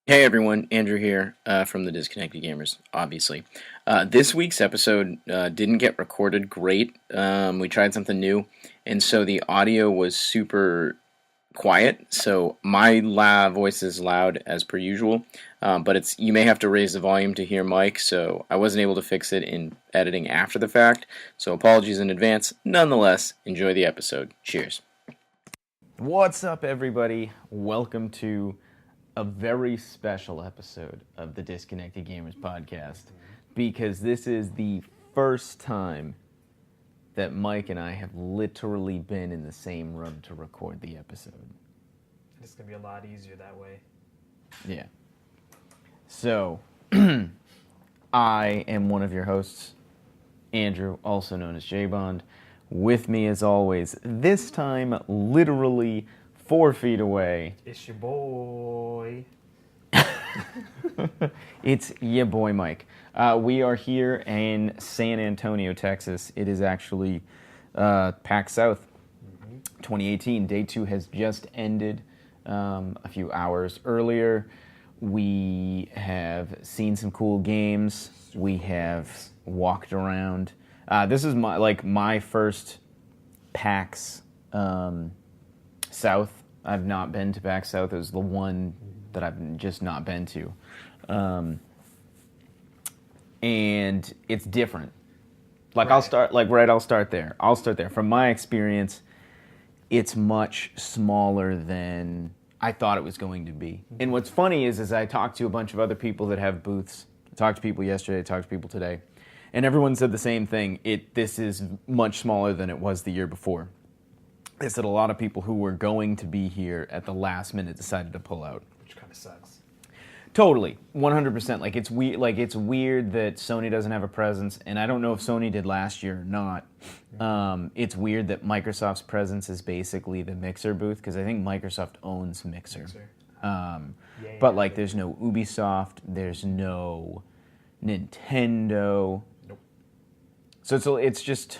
Hey everyone, Andrew here from the Disconnected Gamers, obviously. This week's episode didn't get recorded great. We tried something new, and so the audio was super quiet. So my voice is loud as per usual, but you may have to raise the volume to hear Mike, so I wasn't able to fix it in editing after the fact. So apologies in advance. Nonetheless, enjoy the episode. Cheers. What's up, everybody? Welcome to a very special episode of the Disconnected Gamers podcast, because this is the first time that Mike and I have literally been in the same room to record the episode. It's going to be a lot easier that way. Yeah. So, I am one of your hosts, Andrew, also known as J-Bond. With me, as always, this time literally 4 feet away. It's your boy. It's your boy Mike. We are here in San Antonio, Texas. It is actually PAX South 2018. Day 2 has just ended a few hours earlier. We have seen some cool games. We have walked around. This is my first PAX South. I've not been to PAX South. It was the one that I've just not been to. And it's different. Right. I'll start there. I'll start there. From my experience, it's much smaller than I thought it was going to be. And what's funny is I talked to a bunch of other people that have booths. I talked to people yesterday, I talked to people today. And everyone said the same thing. This is much smaller than it was the year before. They said a lot of people who were going to be here at the last minute decided to pull out. Which kind of sucks. Totally, 100%. It's weird that Sony doesn't have a presence, and I don't know if Sony did last year or not. It's weird that Microsoft's presence is basically the Mixer booth, because I think Microsoft owns Mixer. But there's no Ubisoft, there's no Nintendo. Nope. So it's just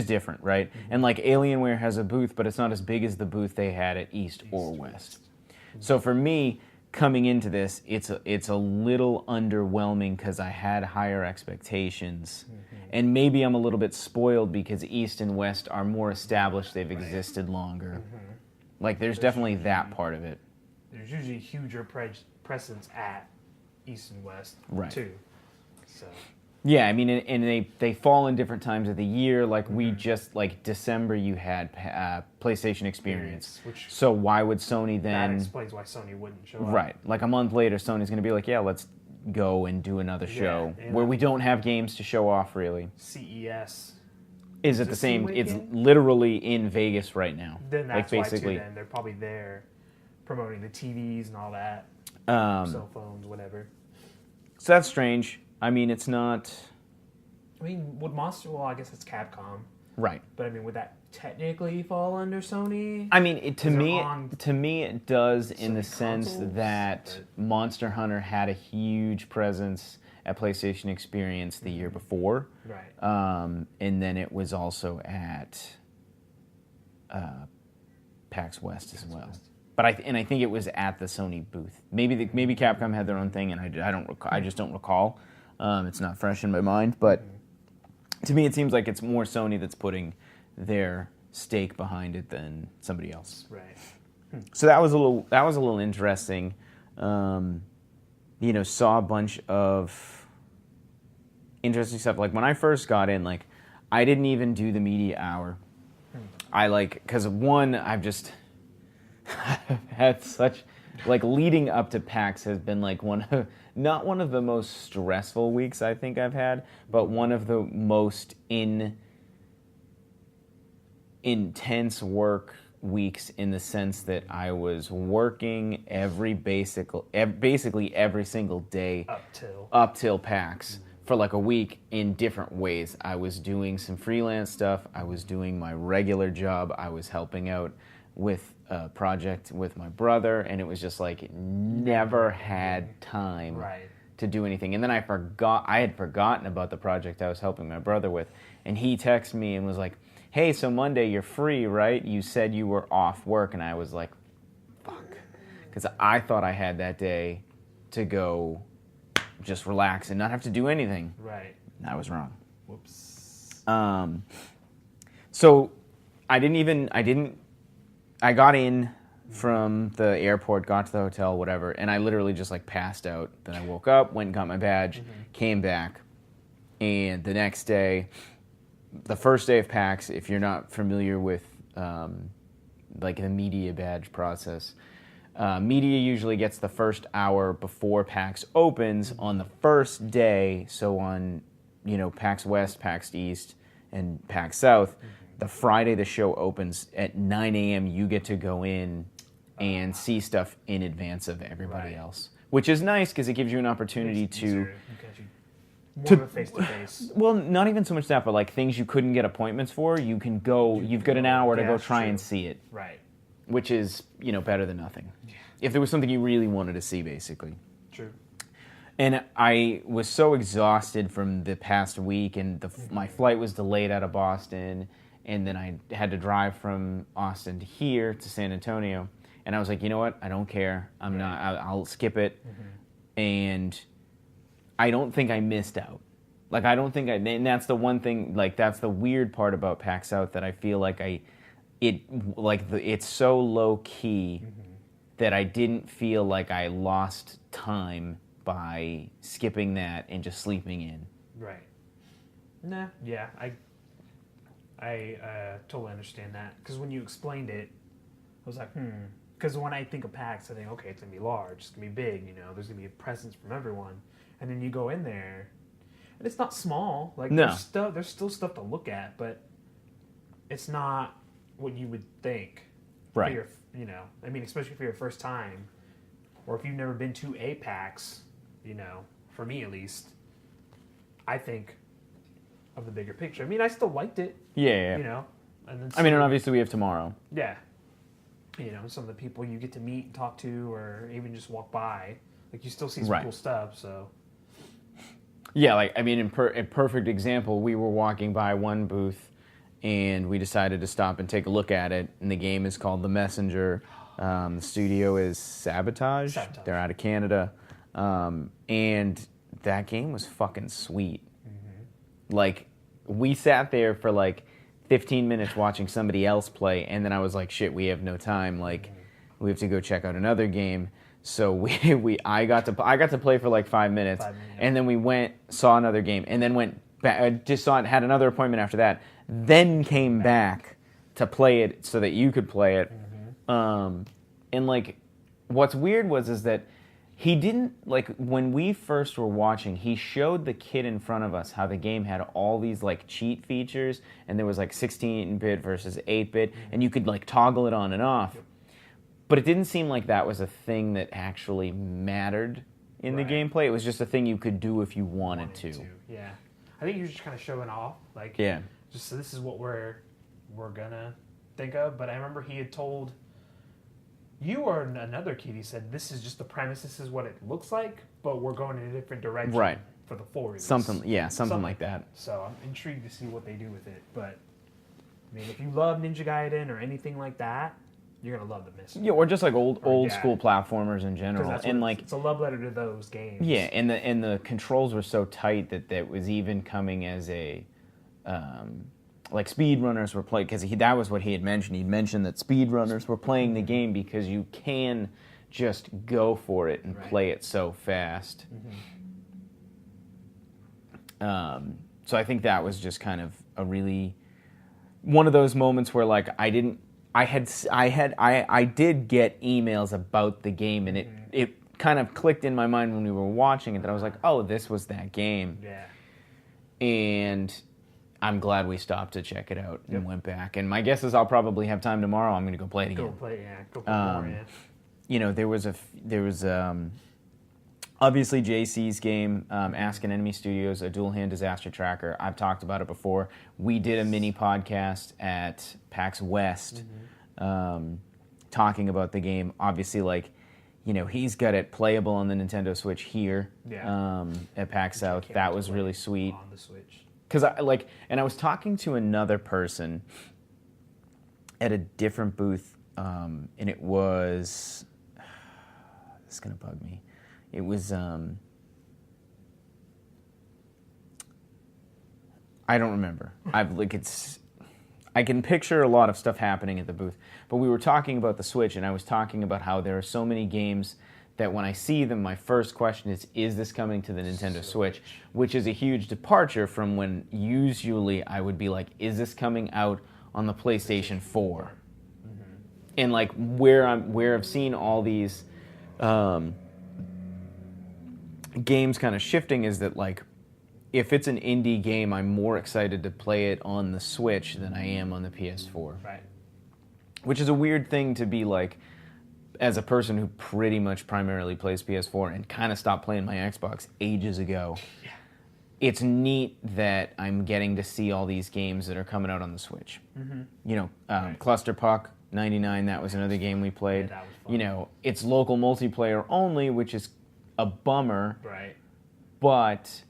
different, right? Mm-hmm. And Alienware has a booth, but it's not as big as the booth they had at East or West. Mm-hmm. So for me, coming into this, it's a little underwhelming because I had higher expectations. Mm-hmm. And maybe I'm a little bit spoiled because East and West are more established, they've existed longer. Mm-hmm. There's definitely that part of it. There's usually a huger presence at East and West, too. So... Yeah, I mean, and they fall in different times of the year. We just, December, you had PlayStation Experience. So why would Sony then... That explains why Sony wouldn't show up. Right. A month later, Sony's going to be like, yeah, let's go and do another show where we don't have games to show off, really. CES. Is it the same? It's literally in Vegas right now. Then that's basically why, too, then. They're probably there promoting the TVs and all that. Cell phones, whatever. So that's strange. I mean, it's not... I mean, would Monster... Well, I guess it's Capcom. Right. But, I mean, would that technically fall under Sony? I mean, to me, it does in the sense that Monster Hunter had a huge presence at PlayStation Experience the year before. Right. And then it was also at PAX West as well. But I think it was at the Sony booth. Maybe Capcom had their own thing, and I just don't recall. It's not fresh in my mind, but to me it seems like it's more Sony that's putting their stake behind it than somebody else. Right. So that was a little interesting. Saw a bunch of interesting stuff. When I first got in, I didn't even do the media hour. Because I've just had such... leading up to PAX has been not one of the most stressful weeks I think I've had, but one of the most intense work weeks in the sense that I was working basically every single day up till PAX for a week in different ways. I was doing some freelance stuff. I was doing my regular job. I was helping out with a project with my brother, and it was just never had time to do anything. And then I had forgotten about the project I was helping my brother with, and he texted me and was like, hey, so Monday you're free, right? You said you were off work. And I was like, fuck. because I thought I had that day to go just relax and not have to do anything. Right. I was wrong. Whoops. So I got in from the airport, got to the hotel, whatever, and I literally just like passed out. Then I woke up, went and got my badge, came back, and the next day, the first day of PAX, if you're not familiar with like the media badge process, media usually gets the first hour before PAX opens on the first day. So on, PAX West, PAX East, and PAX South, the Friday the show opens at 9 a.m., you get to go in and see stuff in advance of everybody else, which is nice because it gives you an opportunity to more of a face-to-face. Well, not even so much that, but like things you couldn't get appointments for, you can go. You've got an hour to go try and see it, right? Which is better than nothing. Yeah. If there was something you really wanted to see, basically. True. And I was so exhausted from the past week, and my flight was delayed out of Boston, and then I had to drive from Austin to here to San Antonio. And I was like, you know what? I don't care. I'll skip it. And I don't think I missed out. Like, I don't think and that's the one thing, like, that's the weird part about PAX South, that I feel like it's so low key that I didn't feel like I lost time by skipping that and just sleeping in. Right. Nah. Yeah. I totally understand that, because when you explained it, I was like, Because when I think of PAX, I think, okay, it's going to be large, it's going to be big, there's going to be a presence from everyone. And then you go in there, and it's not small. Like, no. There's still stuff to look at, but it's not what you would think. Right. For your, especially for your first time, or if you've never been to a PAX, for me at least, I think of the bigger picture. I still liked it. Yeah. And then and obviously we have tomorrow. Yeah. Some of the people you get to meet and talk to, or even just walk by, like, you still see some cool stuff. So, yeah, in perfect example, we were walking by one booth, and we decided to stop and take a look at it. And the game is called The Messenger. The studio is Sabotage. They're out of Canada, and that game was fucking sweet. Like, we sat there for like 15 minutes watching somebody else play, and then I was like, shit, we have no time. Like, we have to go check out another game. So I got to play for like 5 minutes, and then we went, saw another game, and then went back, just saw it, had another appointment after that, then came back to play it so that you could play it. And like, what's weird is that he didn't, like, when we first were watching, he showed the kid in front of us how the game had all these, like, cheat features, and there was, like, 16-bit versus 8-bit, and you could, like, toggle it on and off. But it didn't seem like that was a thing that actually mattered in the gameplay. It was just a thing you could do if you wanted to. Yeah. I think you're just kind of showing off, like, just so this is what we're gonna think of. But I remember he had told you or another kid, he said, this is just the premise, this is what it looks like, but we're going in a different direction for the full release. Something like that. So I'm intrigued to see what they do with it. But, if you love Ninja Gaiden or anything like that, you're going to love the Messenger. Yeah, or just like old school platformers in general. And like, it's a love letter to those games. Yeah, and the controls were so tight that was even coming as a... like, speedrunners were playing, because that was what he had mentioned. He'd mentioned that speedrunners were playing the game because you can just go for it and play it so fast. So I think that was just kind of a really one of those moments where, like, I did get emails about the game, and it kind of clicked in my mind when we were watching it that I was like, oh, this was that game. Yeah. And I'm glad we stopped to check it out and went back. And my guess is I'll probably have time tomorrow. I'm going to go play it again. Go play more, yeah. There was obviously JC's game, Ask an Enemy Studios, a dual-hand disaster tracker. I've talked about it before. We did a mini podcast at PAX West talking about the game. Obviously, like, he's got it playable on the Nintendo Switch here at PAX South. That was really sweet. On the Switch. Because I was talking to another person at a different booth, and it was, This is gonna bug me. It was I don't remember. I can picture a lot of stuff happening at the booth. But we were talking about the Switch, and I was talking about how there are so many games that when I see them, my first question is this coming to the Nintendo Switch? Which is a huge departure from when usually I would be like, is this coming out on the PlayStation 4? Mm-hmm. And like where I've seen all these games kind of shifting is that like if it's an indie game, I'm more excited to play it on the Switch than I am on the PS4. Right. Which is a weird thing to be like, as a person who pretty much primarily plays PS4 and kind of stopped playing my Xbox ages ago. Yeah. It's neat that I'm getting to see all these games that are coming out on the Switch. Mm-hmm. You know, right. Clusterpuck 99, that was another game we played. Yeah, that was fun. You know, it's local multiplayer only, which is a bummer. Right. But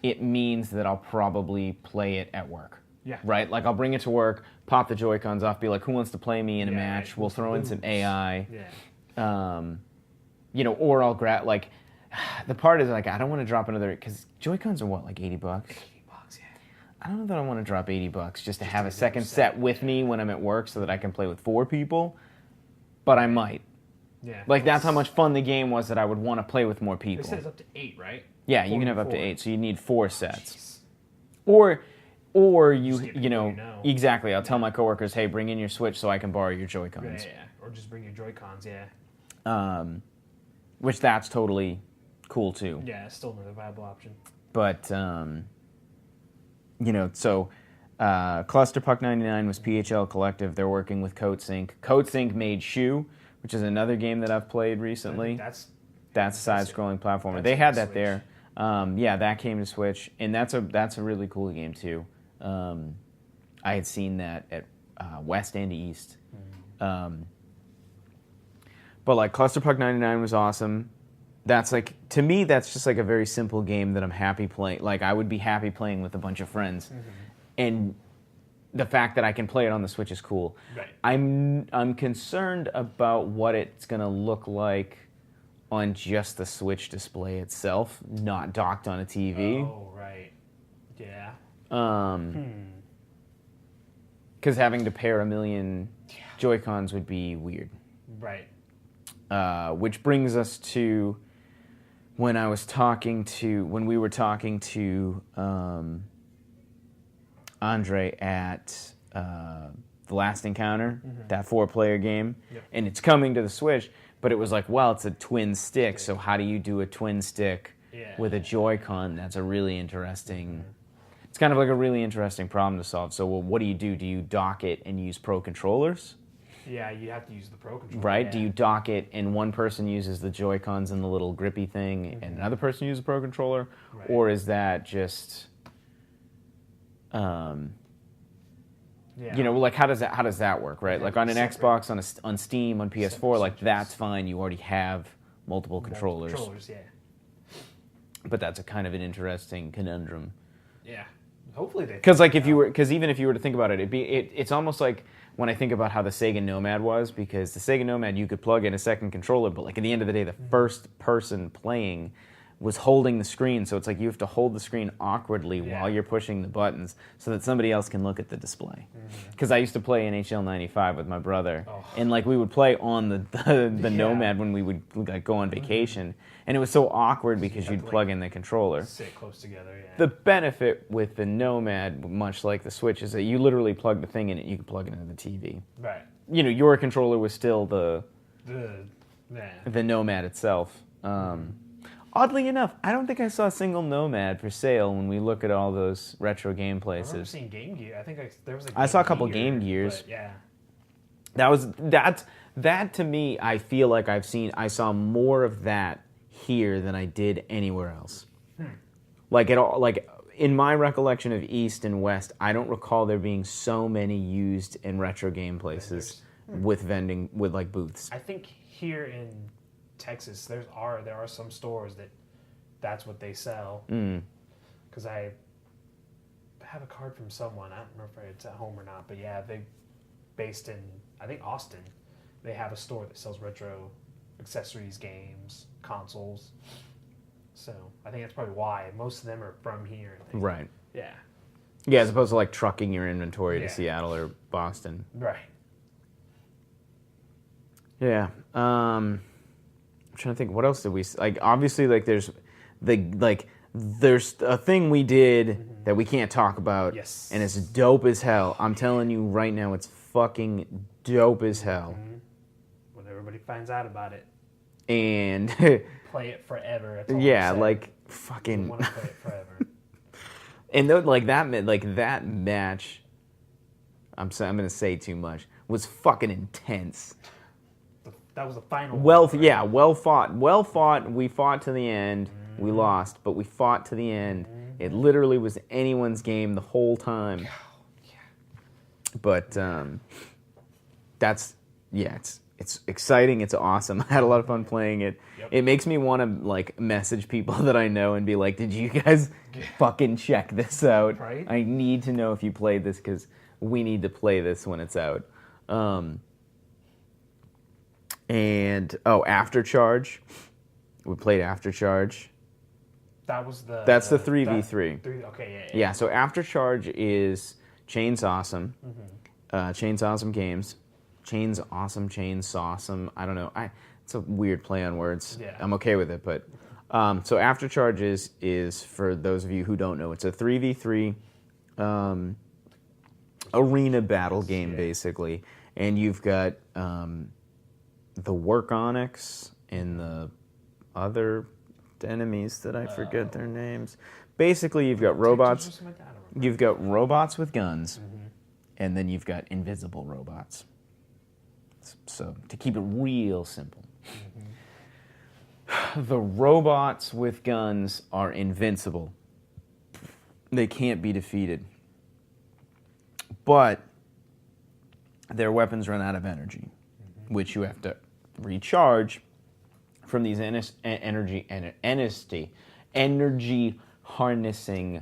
it means that I'll probably play it at work. Yeah. Right? Like, I'll bring it to work, pop the Joy-Cons off, be like, who wants to play me in a match? Right. We'll throw in some AI. Yeah. You know, or I'll grab, like, the part is, like, I don't want to drop another, because Joy-Cons are what, like $80? $80, yeah. I don't know that I want to drop $80 just to have a second set with me when I'm at work so that I can play with 4 people, but I might. Yeah. Like, that's how much fun the game was that I would want to play with more people. They said it's up to 8, right? Yeah, you can have up to 8, so you need 4 sets. Jeez. Or you know, exactly. I'll tell my coworkers, hey, bring in your Switch so I can borrow your Joy-Cons. Yeah. Or just bring your Joy-Cons, yeah. Which that's totally cool too. Yeah, it's still another viable option. But you know, so Clusterpuck 99 was PHL Collective. They're working with CodeSync. CodeSync made Shoe, which is another game that I've played recently. That's a side-scrolling platformer. They had that there. Yeah, that came to Switch, and that's a really cool game too. I had seen that at West and East. But like Clusterpuck 99 was awesome. That's like, to me, that's just like a very simple game that I'm happy playing. Like, I would be happy playing with a bunch of friends. Mm-hmm. And the fact that I can play it on the Switch is cool. Right. I'm concerned about what it's gonna look like on just the Switch display itself, not docked on a TV. Oh, right. Yeah. Because having to pair a million Joy-Cons would be weird. Right. Which brings us to when we were talking to Andre at The Last Encounter, that 4-player game, and it's coming to the Switch, but it was like, well, it's a twin stick, so how do you do a twin stick with a Joy-Con? That's a really interesting... It's kind of like a really interesting problem to solve. So, well, what do? Do you dock it and use Pro controllers? Yeah, you have to use the Pro controller. Right? Yeah. Do you dock it and one person uses the Joy-Cons and the little grippy thing and another person uses a Pro controller? Right. Or is that just... you know, like how does that work, right? Like on an Xbox, on Steam, on PS4, like that's fine. You already have multiple controllers. Yeah. But that's a kind of an interesting conundrum. Yeah. Hopefully they. Because like even if you were to think about it, it's almost like when I think about how the Sega Nomad was, because the Sega Nomad you could plug in a second controller, but like at the end of the day, the first person playing was holding the screen, so it's like you have to hold the screen awkwardly while you're pushing the buttons so that somebody else can look at the display. Because I used to play NHL 95 with my brother, and like we would play on the Nomad when we would like go on vacation, and it was so awkward because you'd plug in the controller. Sit close together, yeah. The benefit with the Nomad, much like the Switch, is that you literally plug the thing in and you can plug it into the TV. Right. You know, your controller was still the Nomad itself. Oddly enough, I don't think I saw a single Nomad for sale when we look at all those retro game places. I remember seeing Game Gear. I think there was a Game I saw a couple Gear, Game Gears. Yeah. That to me, I feel like I saw more of that here than I did anywhere else. Like in my recollection of East and West, I don't recall there being so many used and retro game places with like booths. I think here in Texas, there are some stores that's what they sell. Because I have a card from someone. I don't remember if it's at home or not, but yeah, they based in I think Austin. They have a store that sells retro accessories, games, consoles. So I think that's probably why most of them are from here. I think. Right. Yeah. Yeah, as opposed to like trucking your inventory to Yeah. Seattle or Boston. Right. Yeah. I'm trying to think. What else did we like? Obviously, like there's a thing we did that we can't talk about. Yes. And it's dope as hell. I'm telling you right now, it's fucking dope as hell. When everybody finds out about it, And play it forever. That's all yeah, I'm saying. like You fucking. want to play it forever. And though, like that match, I'm gonna say too much, was fucking intense. That was the final. Well fought. We fought to the end. We lost, but we fought to the end. It literally was anyone's game the whole time. But it's exciting. It's awesome. I had a lot of fun playing it. Yep. It makes me want to like message people that I know and be like, "Did you guys fucking check this out? Right? I need to know if you played this because we need to play this when it's out." And After Charge. We played After Charge. That's the 3v3. Okay, Yeah, so After Charge is Chains Awesome. Chains Awesome Games. Chains Awesome. I don't know. It's a weird play on words. Yeah. I'm okay with it, but so After Charge is for those of you who don't know, it's a 3v3 arena battle game basically, and you've got the Work Onyx and the other enemies that I forget their names. Basically, you've got robots. You've got robots with guns, and then you've got invisible robots. So to keep it real simple, the robots with guns are invincible. They can't be defeated, but their weapons run out of energy, which you have to recharge from these energy harnessing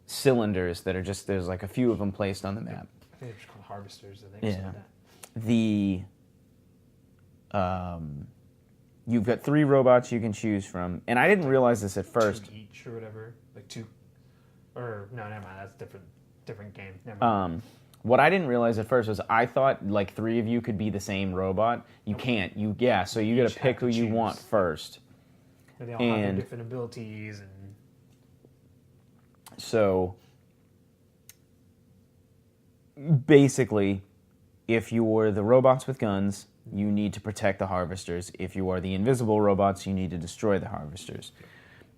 cylinders that are just, there's like a few of them placed on the map. I think they're just called harvesters. I think. Yeah. You've got 3 robots you can choose from, and I didn't realize this at first. 2 each or whatever, like 2, or no, never mind. That's different game. Never mind. What I didn't realize at first was I thought like 3 of you could be the same robot. You can't. So you got to pick who you want first. And they all have their different abilities, and so basically, if you are the robots with guns, you need to protect the harvesters. If you are the invisible robots, you need to destroy the harvesters.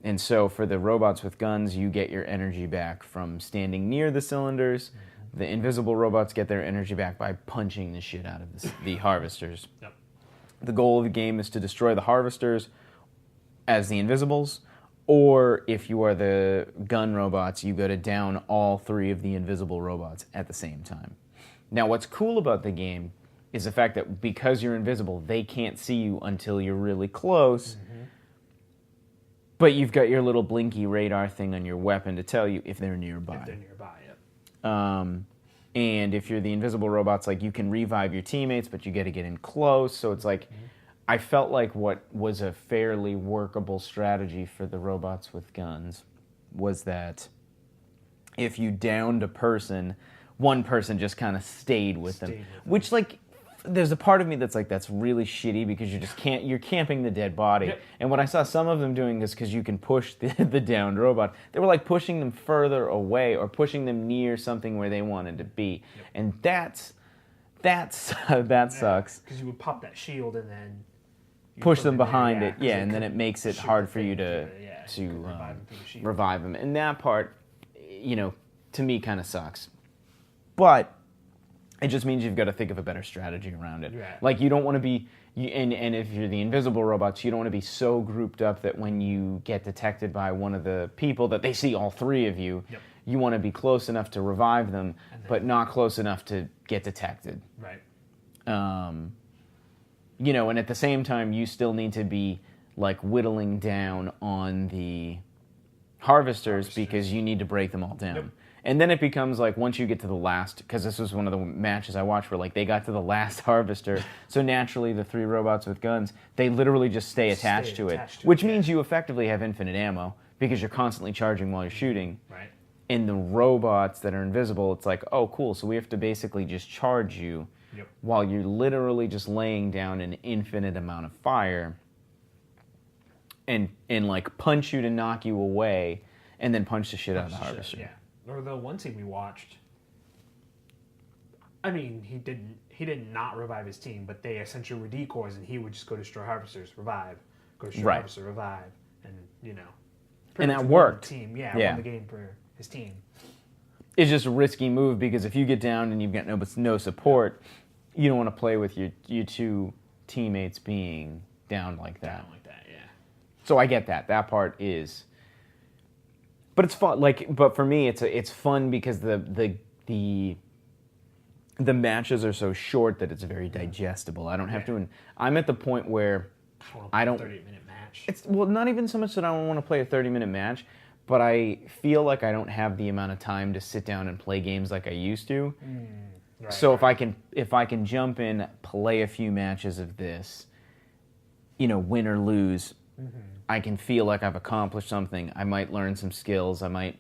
And so for the robots with guns, you get your energy back from standing near the cylinders. The invisible robots get their energy back by punching the shit out of the harvesters. Yep. The goal of the game is to destroy the harvesters as the invisibles, or if you are the gun robots, you go to down all 3 of the invisible robots at the same time. Now, what's cool about the game is the fact that because you're invisible, they can't see you until you're really close, but you've got your little blinky radar thing on your weapon to tell you if they're nearby. And if you're the invisible robots, like you can revive your teammates, but you got to get in close. So it's like, I felt like what was a fairly workable strategy for the robots with guns was that if you downed a person, one person just kind of stayed with them. Which, like, there's a part of me that's like, that's really shitty because you're camping the dead body. Yep. And what I saw some of them doing is because you can push the downed robot, they were like pushing them further away or pushing them near something where they wanted to be. Yep. And that sucks. Because you would pop that shield and then Push them behind it, and then it makes it hard for you to revive them. And that part, to me kind of sucks. But it just means you've got to think of a better strategy around it. Yeah. Like, you don't want to be, and if you're the invisible robots, you don't want to be so grouped up that when you get detected by one of the people that they see all 3 of you, you want to be close enough to revive them, but not close enough to get detected. Right. And at the same time, you still need to be, like, whittling down on the harvesters because you need to break them all down. Yep. And then it becomes like once you get to the last, because this was one of the matches I watched where like they got to the last harvester, so naturally the 3 robots with guns, they literally just stay attached to it, which means you effectively have infinite ammo because you're constantly charging while you're shooting. Right. And the robots that are invisible, it's like, oh, cool, so we have to basically just charge you while you're literally just laying down an infinite amount of fire and like punch you to knock you away and then punch the shit out of the harvester. Yeah. Or the one team we watched, I mean, he did not revive his team, but they essentially were decoys, and he would just go destroy harvesters, revive, go destroy harvester, revive, and and that worked. Won the game for his team. It's just a risky move because if you get down and you've got no support, you don't want to play with your 2 teammates being down like that. So I get that. That part is. But it's fun. But for me, it's fun because the matches are so short that it's very digestible. I don't have to. I'm at the point where I don't. 30-minute match. It's not even so much that I don't want to play a 30-minute match, but I feel like I don't have the amount of time to sit down and play games like I used to. So if I can jump in, play a few matches of this, win or lose. I can feel like I've accomplished something. I might learn some skills. I might,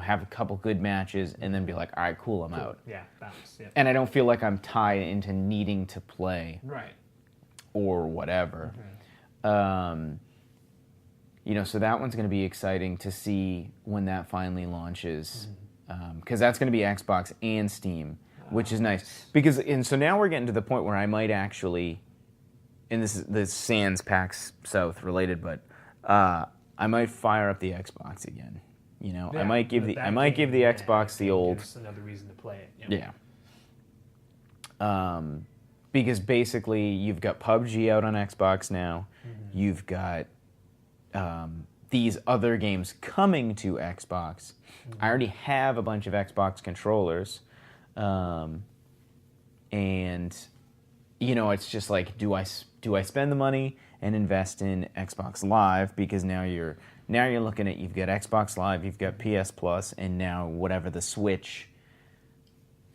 have a couple good matches and then be like, all right, cool, I'm out. Yeah, balance. Yeah. And I don't feel like I'm tied into needing to play. Right. Or whatever. So that one's going to be exciting to see when that finally launches. Because that's going to be Xbox and Steam, which is nice. So now we're getting to the point where I might actually, and this sans PAX South related, but I might fire up the Xbox again. I might give the Xbox the old. Just another reason to play it. Yeah. Because basically you've got PUBG out on Xbox now. You've got these other games coming to Xbox. I already have a bunch of Xbox controllers, and it's just like, do I spend the money and invest in Xbox Live, because now you're looking at, you've got Xbox Live, you've got PS Plus, and now whatever the Switch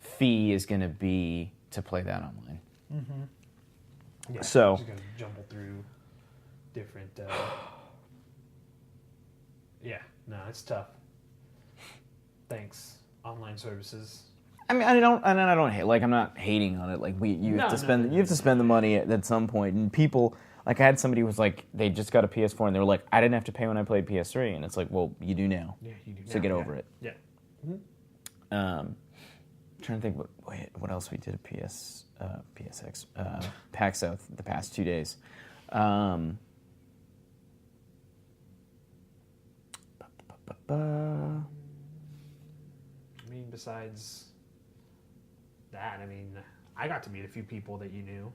fee is going to be to play that online. Yeah, so just gonna jumble through different. It's tough. Thanks, online services. I mean, I don't hate. Like, I'm not hating on it. Like, you have to spend the money at some point. And people, like, I had somebody who was like, they just got a PS4 and they were like, I didn't have to pay when I played PS3, and it's like, well, you do now. Yeah, you do. So get over it. Yeah. Trying to think what else we did at PSX PAX South the past 2 days. I mean, besides that, I got to meet a few people that you knew.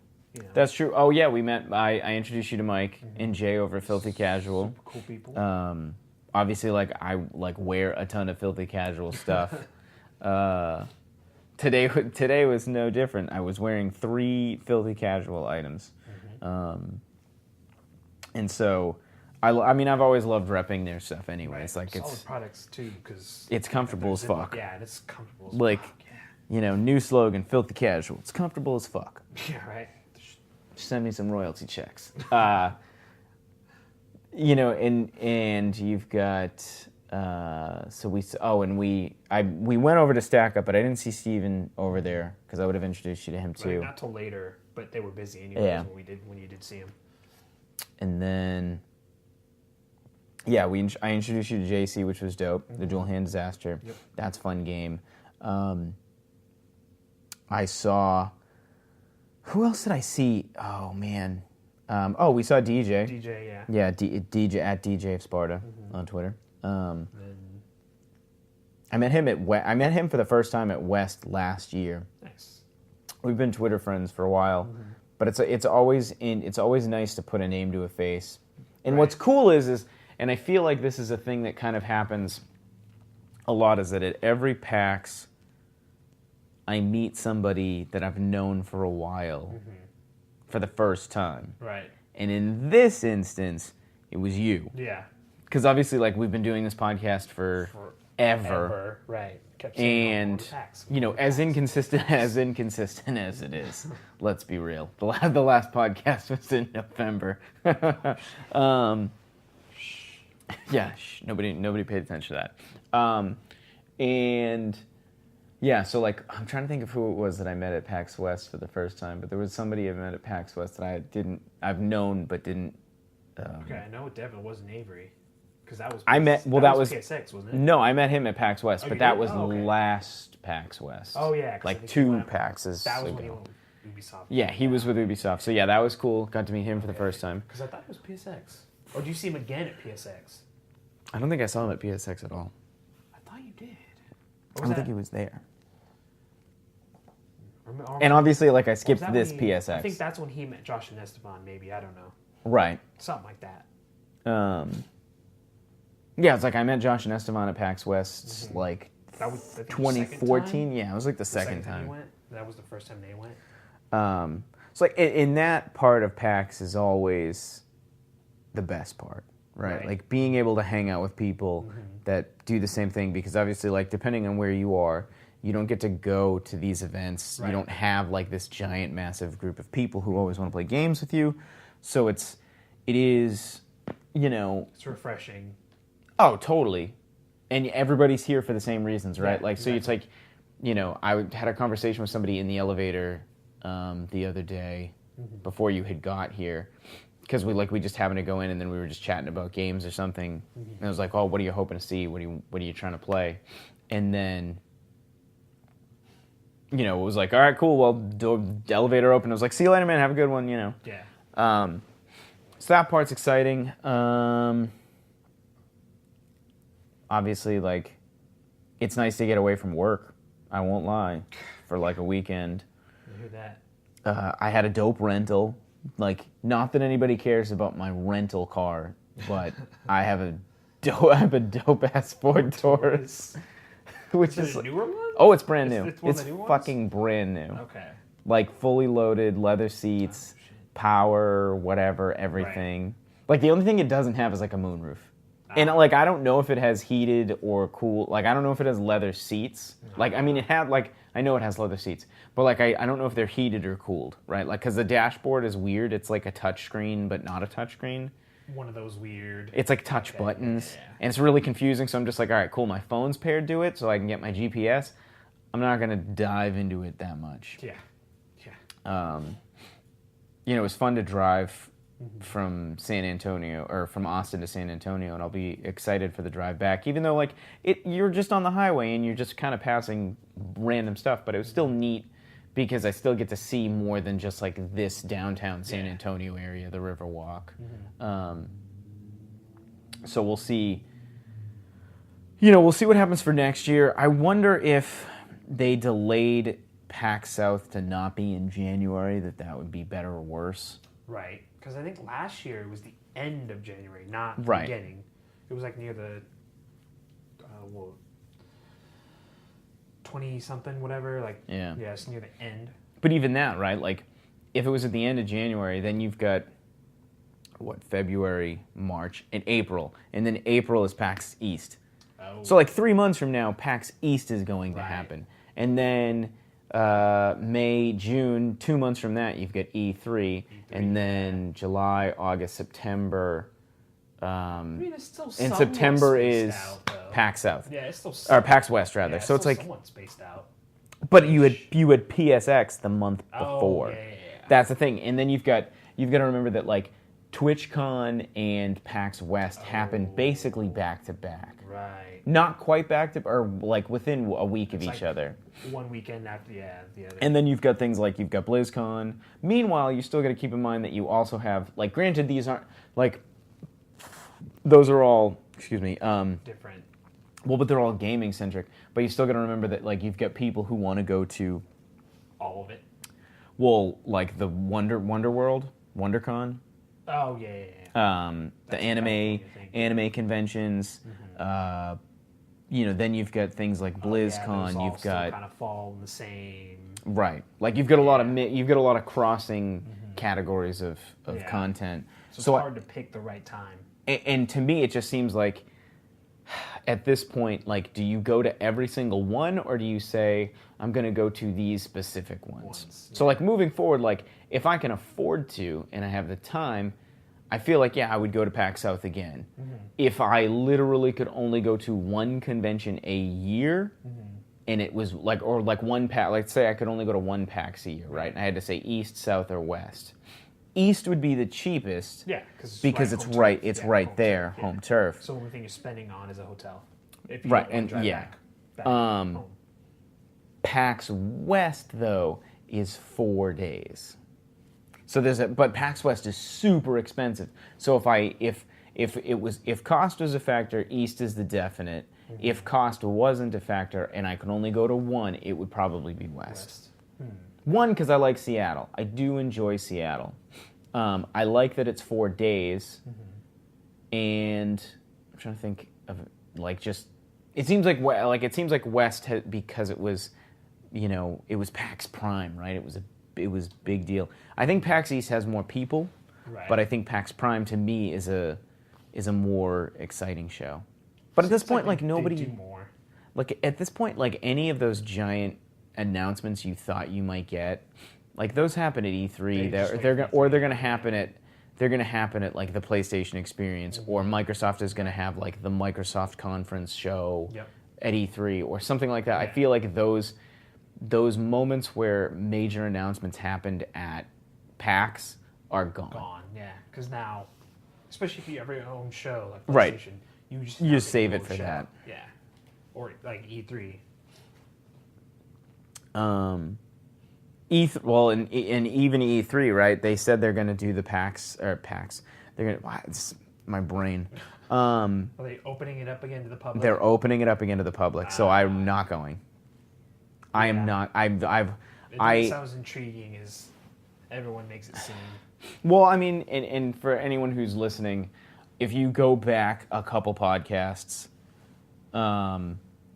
That's true. Oh yeah, we met. I introduced you to Mike and Jay over at Filthy Casual. Super cool people. Obviously, I wear a ton of Filthy Casual stuff. Today was no different. I was wearing 3 Filthy Casual items, and so I've always loved repping their stuff. Anyways, right. Solid products too, because it's comfortable as fuck. Yeah, it's comfortable as fuck. Yeah. New slogan, Filthy Casual. It's comfortable as fuck. Yeah, right. Send me some royalty checks. And you've got. We went over to Stack Up, but I didn't see Steven over there because I would have introduced you to him too. Right, not till later, but they were busy anyways when you did see him. And then, I introduced you to JC, which was dope. The Dual Hand Disaster. Yep. That's a fun game. I saw. Who else did I see? Oh man. We saw DJ. DJ, yeah. Yeah, DJ at DJ of Sparta on Twitter. I met him for the first time at West last year. Nice. We've been Twitter friends for a while, but it's always nice to put a name to a face. And what's cool is, and I feel like this is a thing that kind of happens a lot, is that at every PAX, I meet somebody that I've known for a while for the first time. Right. And in this instance, it was you. Yeah. Because obviously, we've been doing this podcast forever. ever. Right. Kept saying And going to PAX, you know, going to as PAX. inconsistent as it is, let's be real. The last podcast was in November. Yeah, nobody paid attention to that. And yeah, so like I'm trying to think of who it was that I met at PAX West for the first time, but there was somebody I met at PAX West that I've known but didn't. Okay, I know it definitely wasn't Avery, because that was. That was PSX, wasn't it? No, I met him at PAX West, Oh, but you that did? was Oh, okay. last PAX West. Oh yeah, 'cause I like think 2 he went- PAXs That was when he ago. went with Ubisoft. Yeah, he was with Ubisoft, so yeah, that was cool. Got to meet him for the first time. Because I thought it was PSX. Or did you see him again at PSX? I don't think I saw him at PSX at all. I thought you did. I don't think he was there. Or And obviously, like I was skipped that this when he- PSX. I think that's when he met Josh and Esteban. Maybe, I don't know, Right. something like that. Yeah, it's like I met Josh and Esteban at PAX West like That was I think, the 2014. second time? Yeah, it was like the The second he time. went. That was the first time they went. So like in that part of PAX is always the best part, right? Right. Like being able to hang out with people that do the same thing, because obviously, like depending on where you are, you don't get to go to these events. Right. You don't have like this giant, massive group of people who always want to play games with you. So it is, you know. It's refreshing. Oh, totally. And everybody's here for the same reasons, right? Yeah, like, so it's like, you know, I had a conversation with somebody in the elevator the other day before you had got here, because we just happened to go in and then we were just chatting about games or something. And I was like, oh, what are you hoping to see? What are you trying to play? And then, you know, it was like, all right, cool. Well, the elevator opened. I was like, see you later, man. Have a good one. You know. Yeah. So that part's exciting. Obviously, like, it's nice to get away from work. I won't lie, for like a weekend. I hear that. I had a dope rental. Like, not that anybody cares about my rental car, but I have a dope ass Ford Taurus, which Is is it a newer one? oh, it's brand new. It's one of It's the new ones? fucking brand new. Okay. Like fully loaded, leather seats, power, whatever, everything. Like the only thing it doesn't have is like a moonroof. And like I don't know if it has heated or cool. Like I don't know if it has leather seats. Like I mean it had like I know it has leather seats, but like I don't know if they're heated or cooled, right? Like because the dashboard is weird. It's like a touchscreen but not a touchscreen. One of those weird. It's like touch buttons, yeah. and it's really confusing. So I'm just like, all right, cool. My phone's paired to it, so I can get my GPS. I'm not gonna dive into it that much. Yeah. Yeah. You know, it was fun to drive from San Antonio or from Austin to San Antonio, and I'll be excited for the drive back. Even though like you're just on the highway and you're just kind of passing random stuff, but it was still neat because I still get to see more than just like this downtown San Antonio area, the Riverwalk. So we'll see. You know, we'll see what happens for next year. I wonder if they delayed PAX South to not be in January, that would be better or worse. Right. Because I think last year it was the end of January, not the Right. beginning. It was like near the 20-something, whatever. Like, Yeah. it's near the end. But even that, right? Like, if it was at the end of January, then you've got, February, March, and April. And then April is PAX East. Oh. So, like, 3 months from now, PAX East is going to Right. happen. And then May, June, 2 months from that, you've got E3. And then July, August, September. I mean, it's still And somewhat September spaced is out, though. PAX South. Yeah, it's still Or PAX West, rather. yeah, So it's still like, somewhat spaced out. but you had PSX the month Oh, before. yeah. That's the thing. And then you've got to remember that like TwitchCon and PAX West happened basically back to back. Right. Not quite back to, or like within a week of It's each like other. One weekend after, the other. And then you've got things like you've got BlizzCon. Meanwhile, you still got to keep in mind that you also have like, granted, these aren't like, those are all different. well, but they're all gaming centric. But you still got to remember that like you've got people who want to go to All of it. well, like the Wonder World, WonderCon. Oh, yeah. The That's anime California thing. anime conventions. You know, then you've got things like BlizzCon. Those you've all still got kind of fall in the same. right, like you've got a lot of you've got a lot of crossing categories of Yeah. content. So it's So hard to pick the right time. and to me, it just seems like at this point, like, do you go to every single one, or do you say, I'm going to go to these specific ones? So, like, moving forward, like, if I can afford to and I have the time, I feel like, yeah, I would go to PAX South again. If I literally could only go to one convention a year, and it was like, or like one PAX, like, say I could only go to one PAX a year, right? And I had to say East, South, or West. East would be the cheapest. Yeah, because it's right there, home turf. So the only thing you're spending on is a hotel. If you Right, don't want to drive back home. PAX West though is 4 days. So but PAX West is super expensive. So if cost was a factor, East is the definite. If cost wasn't a factor and I could only go to one, it would probably be West. One, because I like Seattle. I do enjoy Seattle. I like that it's 4 days, and I'm trying to think of like just. It seems like West because it was, it was PAX Prime, right? It was big deal. I think PAX East has more people, but I think PAX Prime to me is a more exciting show. But at this point, like nobody. They do more. Like at this point, like any of those giant announcements you thought you might get, like those happen at E3. They're gonna happen at like the PlayStation Experience, or Microsoft is gonna have like the Microsoft conference show at E3 or something like that. I feel like those moments where major announcements happened at PAX are gone. Yeah, because now, especially if you have your own show like PlayStation, Right. you just save it for that. Yeah, or like E3. And even E3, right? They said they're going to do the PAX. They're going to. It's my brain. Are they opening it up again to the public? They're opening it up again to the public, so I'm not going. I am not. It sounds intriguing as everyone makes it seem. Well, I mean, and for anyone who's listening, if you go back a couple podcasts,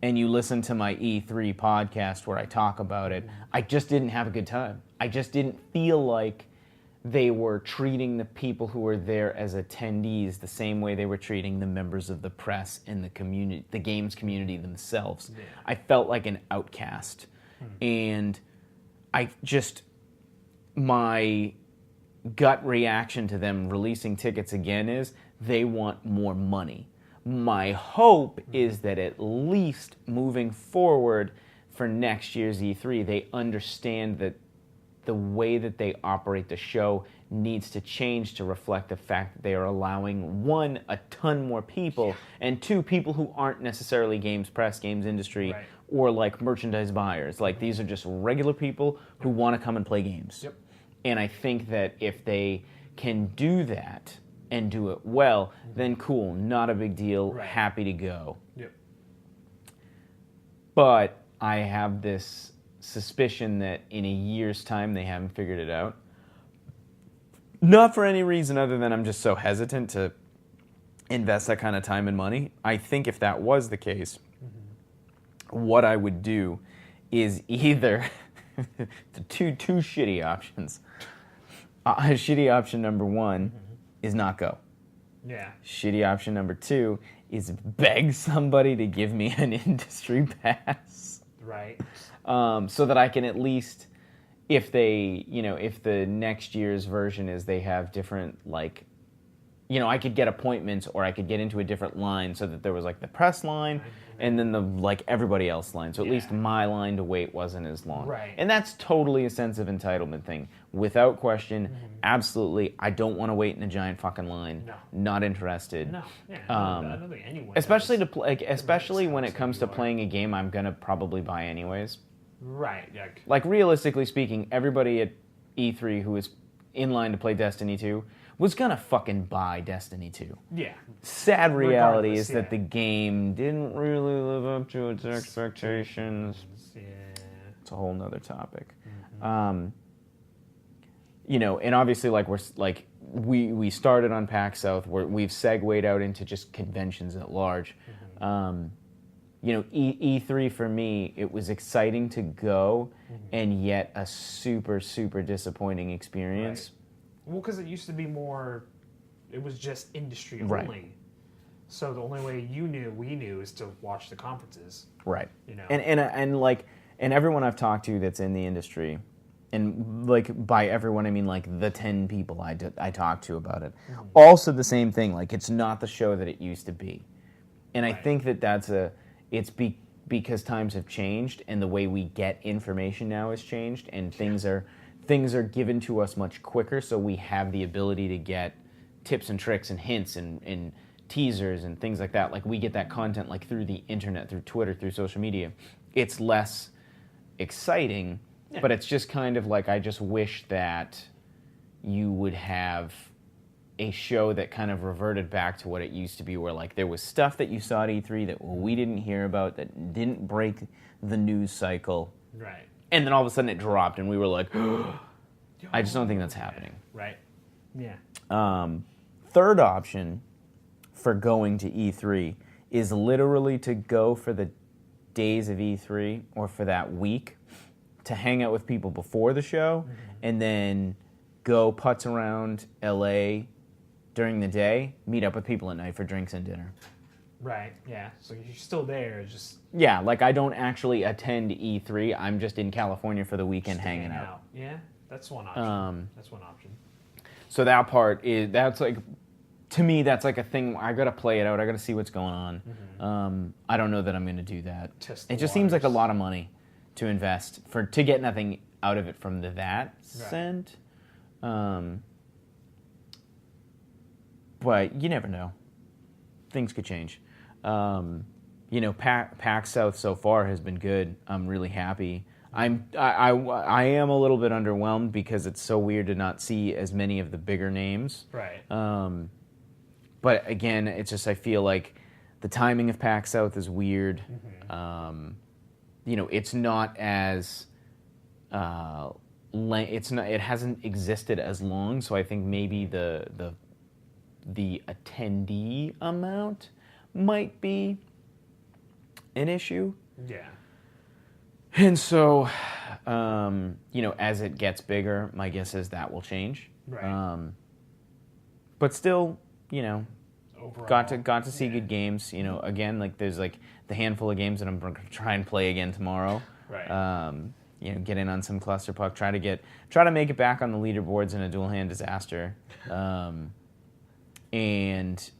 and you listen to my E3 podcast where I talk about it, I just didn't have a good time. I just didn't feel like they were treating the people who were there as attendees the same way they were treating the members of the press and the community, the games community themselves. Yeah. I felt like an outcast. And my gut reaction to them releasing tickets again is they want more money. My hope is that at least moving forward for next year's E3, they understand that the way that they operate the show needs to change to reflect the fact that they are allowing, one, a ton more people, and two, people who aren't necessarily games press, games industry, or like merchandise buyers. Like these are just regular people who want to come and play games. Yep. And I think that if they can do that and do it well, then cool, not a big deal, happy to go. Yep. But I have this suspicion that in a year's time they haven't figured it out. Not for any reason other than I'm just so hesitant to invest that kind of time and money. I think if that was the case, what I would do is either two shitty options. Shitty option number one is not go. Yeah. Shitty option number two is beg somebody to give me an industry pass. Right. So that I can at least, if the next year's version is they have different, like, I could get appointments or I could get into a different line so that there was like the press line and then the like everybody else line. So at least my line to wait wasn't as long. Right. And that's totally a sense of entitlement thing. Without question, absolutely, I don't want to wait in a giant fucking line. No. Not interested. No. Yeah, I don't think anyone especially when it comes to playing a game I'm going to probably buy anyways. Right. Yeah. Like realistically speaking, everybody at E3 who was in line to play Destiny 2 was gonna fucking buy Destiny 2. Yeah. Sad reality is that the game didn't really live up to its expectations. Yeah. It's a whole nother topic. And obviously, like we started on PAX South, where we've segued out into just conventions at large. E3 for me, it was exciting to go, and yet a super, super disappointing experience. Right. Well, because it used to be more, it was just industry only. So the only way we knew, is to watch the conferences. Right. You know. And everyone I've talked to that's in the industry, and like by everyone I mean like the 10 people I talked to about it, also the same thing. Like it's not the show that it used to be, and I think because times have changed and the way we get information now has changed, and things are given to us much quicker, so we have the ability to get tips and tricks and hints and teasers and things like that. Like we get that content like through the internet, through Twitter, through social media. It's less exciting, but it's just kind of like I just wish that you would have a show that kind of reverted back to what it used to be, where like there was stuff that you saw at E3 that we didn't hear about, that didn't break the news cycle. Right. And then all of a sudden it dropped and we were like, I just don't think that's happening. Right. Yeah. Third option for going to E3 is literally to go for the days of E3 or for that week to hang out with people before the show, and then go putz around LA during the day, meet up with people at night for drinks and dinner. Right, yeah. So you're still there, just... Yeah, like I don't actually attend E3. I'm just in California for the weekend hanging out. Yeah, that's one option. So that part that's like, to me, that's like a thing. I got to play it out. I got to see what's going on. I don't know that I'm going to do that. Test it the just seems like a waters. lot of money to invest to get nothing out of it from that cent. But you never know. Things could change. PAX South so far has been good. I'm really happy. I am a little bit underwhelmed because it's so weird to not see as many of the bigger names. Right. But again, it's just I feel like the timing of PAX South is weird. It's not as it hasn't existed as long, so I think maybe the attendee amount might be an issue. Yeah. And so, as it gets bigger, my guess is that will change. Right. But still, Overall, got to see good games. Again, like there's like the handful of games that I'm going to try and play again tomorrow. Right. Get in on some clusterfuck. Try to make it back on the leaderboards in a dual hand disaster. And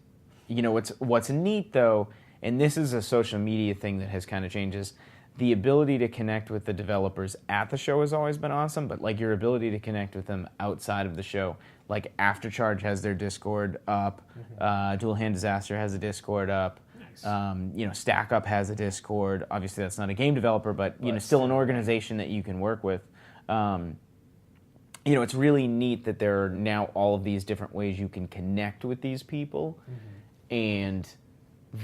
what's neat though, and this is a social media thing that has kind of changed, is the ability to connect with the developers at the show has always been awesome, but like your ability to connect with them outside of the show. Like Aftercharge has their Discord up, Dual Hand Disaster has a Discord up, Nice. Stack Up has a Discord. Obviously that's not a game developer, but still an organization that you can work with. It's really neat that there are now all of these different ways you can connect with these people, and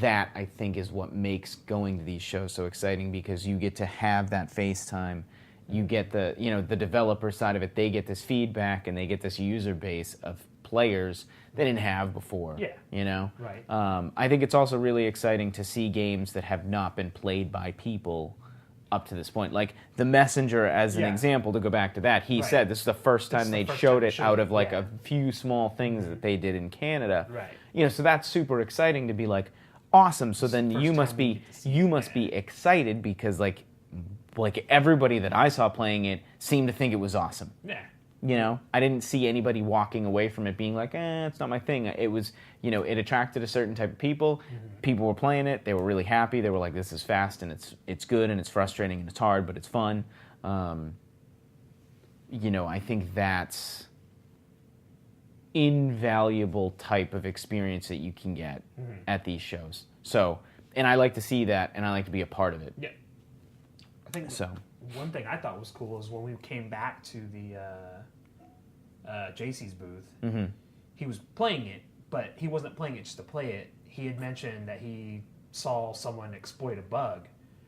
that I think is what makes going to these shows so exciting, because you get to have that FaceTime. You get the developer side of it. They get this feedback and they get this user base of players they didn't have before. Yeah. Right. I think it's also really exciting to see games that have not been played by people up to this point. Like The Messenger, as an example, to go back to that, he said this is the first time they'd showed it out of like a few small things that they did in Canada. Right. So that's super exciting to be like, awesome. So then you must be excited because like everybody that I saw playing it seemed to think it was awesome. Yeah. I didn't see anybody walking away from it being like, it's not my thing. It was, it attracted a certain type of people. People were playing it. They were really happy. They were like, this is fast and it's good and it's frustrating and it's hard, but it's fun. I think that's invaluable type of experience that you can get at these shows. So, and I like to see that and I like to be a part of it. Yeah. I think one thing I thought was cool is when we came back to the JC's booth, he was playing it, but he wasn't playing it just to play it. He had mentioned that he saw someone exploit a bug,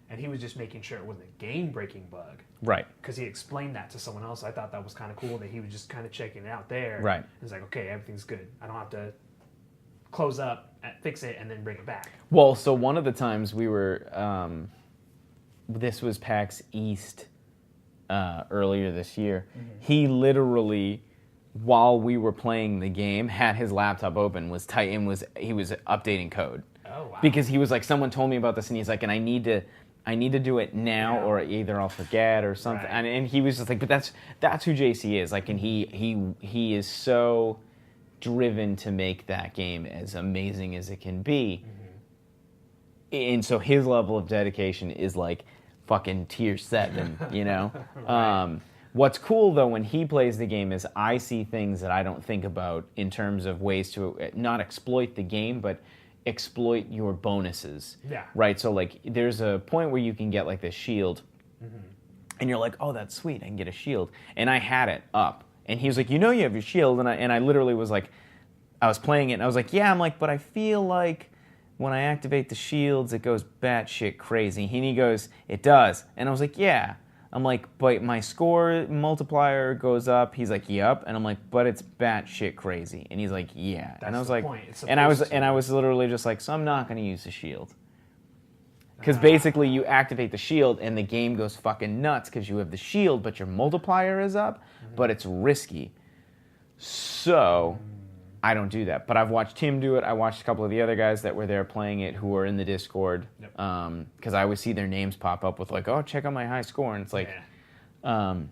and he was just making sure it wasn't a game-breaking bug. Right. Because he explained that to someone else. I thought that was kind of cool that he was just kind of checking it out there. Right. He's like, okay, everything's good. I don't have to close up, fix it, and then bring it back. Well, so one of the times we were, this was PAX East earlier this year. He literally, while we were playing the game, had his laptop open, he was updating code. Oh, wow. Because he was like, someone told me about this, and he's like, and I need to do it now, or either I'll forget or something. Right. And he was just like, but that's who JC is. Like, and he is so driven to make that game as amazing as it can be. And so his level of dedication is like fucking tier 7, you know? Right. What's cool, though, when he plays the game is I see things that I don't think about in terms of ways to not exploit the game, but exploit your bonuses. Yeah. Right? So, like, there's a point where you can get, like, this shield, and you're like, oh, that's sweet, I can get a shield. And I had it up. And he was like, you know you have your shield. And I literally was like, I was playing it, and I was like, yeah, I'm like, but I feel like when I activate the shields, it goes batshit crazy. And he goes, it does. And I was like, yeah. I'm like, but my score multiplier goes up. He's like, yep. And I'm like, but it's batshit crazy. And he's like, yeah. That's and I was the like, point. It's and I was supposed to. literally just like, so I'm not going to use the shield. Because basically you activate the shield and the game goes fucking nuts because you have the shield, but your multiplier is up, but it's risky. So I don't do that. But I've watched Tim do it. I watched a couple of the other guys that were there playing it who were in the Discord. Yep. Because I always see their names pop up with like, oh, check out my high score. And it's like, and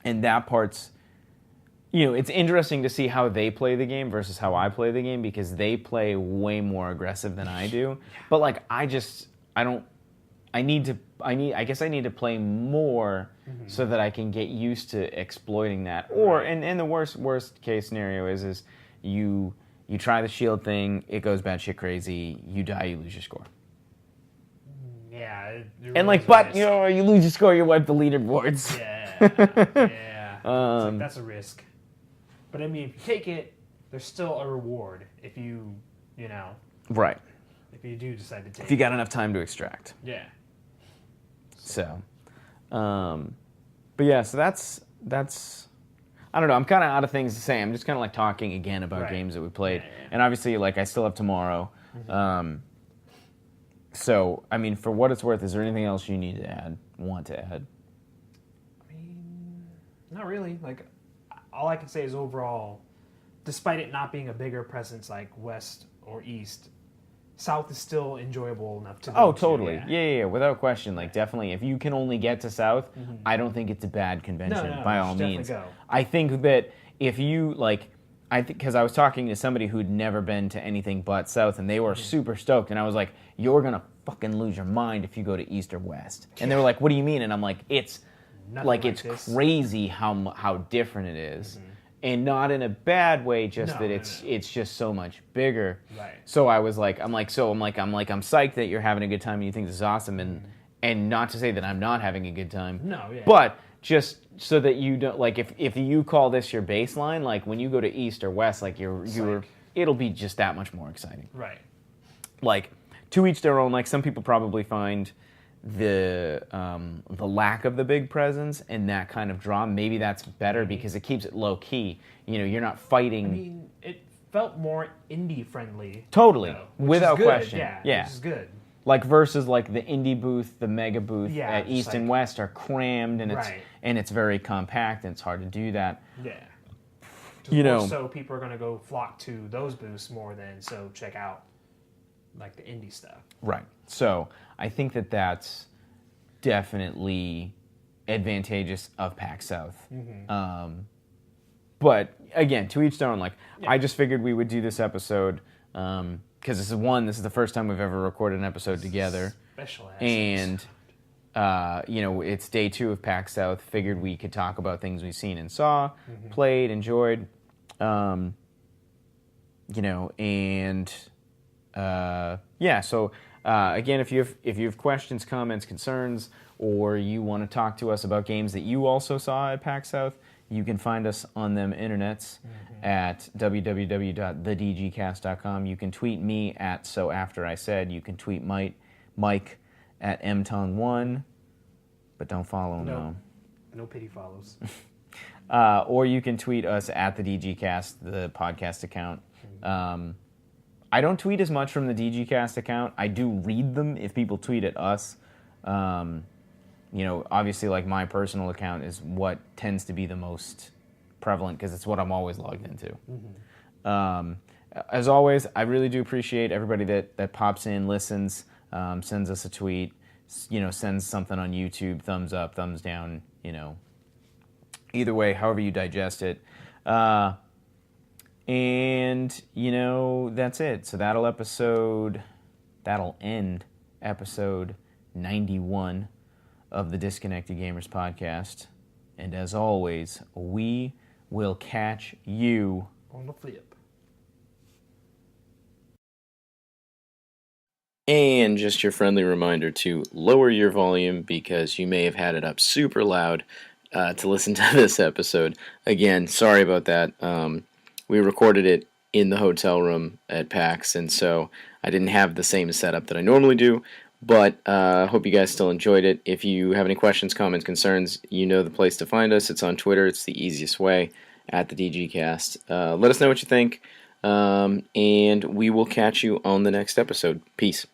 that part's, you know, it's interesting to see how they play the game versus how I play the game because they play way more aggressive than I do. But like, I guess I need to play more so that I can get used to exploiting that. Or, and the worst case scenario is you try the shield thing, it goes batshit crazy, you die, you lose your score. Yeah. It really And like, is but a risk. you know, you lose your score, you wipe the leaderboards. Yeah. Yeah. It's like, that's a risk. But I mean, if you take it, there's still a reward if you know, Right. if you do decide to take it. If you got enough time to extract. Yeah. So, but yeah, so that's I don't know. I'm kind of out of things to say. I'm just kind of like talking again about games that we played, Yeah. and obviously, like I still have tomorrow. So, I mean, for what it's worth, is there anything else you need to add? Want to add? I mean, not really. Like, all I can say is overall, despite it not being a bigger presence like West or East, South is still enjoyable enough to go Oh, to, totally. yeah. Yeah, without question. Like, definitely, if you can only get to South, I don't think it's a bad convention, No, by you all should definitely means. go. I think that if you, like, because I was talking to somebody who'd never been to anything but South, and they were super stoked, and I was like, you're going to fucking lose your mind if you go to East or West. And they were like, what do you mean? And I'm like, it's Nothing like, like it's this. crazy how different it is. And not in a bad way, just No, that no, it's just so much bigger. Right. So I was like, I'm psyched that you're having a good time and you think this is awesome, and not to say that I'm not having a good time. No, yeah. But just so that you don't, like, if you call this your baseline, like when you go to East or West, like it'll be just that much more exciting. Right. Like, to each their own. Like, some people probably find the lack of the big presence and that kind of draw, maybe that's better because it keeps it low key. You know, you're not fighting. I mean, it felt more indie friendly. Totally, which without is good, question. Yeah. Which is good. Like versus like the indie booth, the mega booth Yeah, at just East and like- West are crammed and Right. it's very compact and it's hard to do that. Yeah. You know. More so people are going to go flock to those booths more than so check out like the indie stuff. Right. So I think that that's definitely advantageous of PAX South. But again, to each their own. Like, I just figured we would do this episode because this is the first time we've ever recorded an episode together, Special ass. and you know, it's day 2 of PAX South. Figured we could talk about things we've seen and saw, played, enjoyed. You know, and yeah. So again, if you have questions, comments, concerns, or you want to talk to us about games that you also saw at PAX South, you can find us on them internets at www.thedgcast.com. You can tweet me at SoAfterISaid. You can tweet Mike at mtong1, but don't follow him. No. No pity follows. Or you can tweet us at the DGCast, the podcast account. I don't tweet as much from the DGCast account. I do read them if people tweet at us. You know, obviously, like, my personal account is what tends to be the most prevalent because it's what I'm always logged into. as always, I really do appreciate everybody that pops in, listens, sends us a tweet, sends something on YouTube, thumbs up, thumbs down, either way, however you digest it. And, that's it. So that'll end episode 91 of the Disconnected Gamers podcast. And as always, we will catch you on the flip. And just your friendly reminder to lower your volume because you may have had it up super loud to listen to this episode. Again, sorry about that. We recorded it in the hotel room at PAX, and so I didn't have the same setup that I normally do, but I hope you guys still enjoyed it. If you have any questions, comments, concerns, you know the place to find us. It's on Twitter. It's the easiest way, at the DGCast. Let us know what you think, and we will catch you on the next episode. Peace.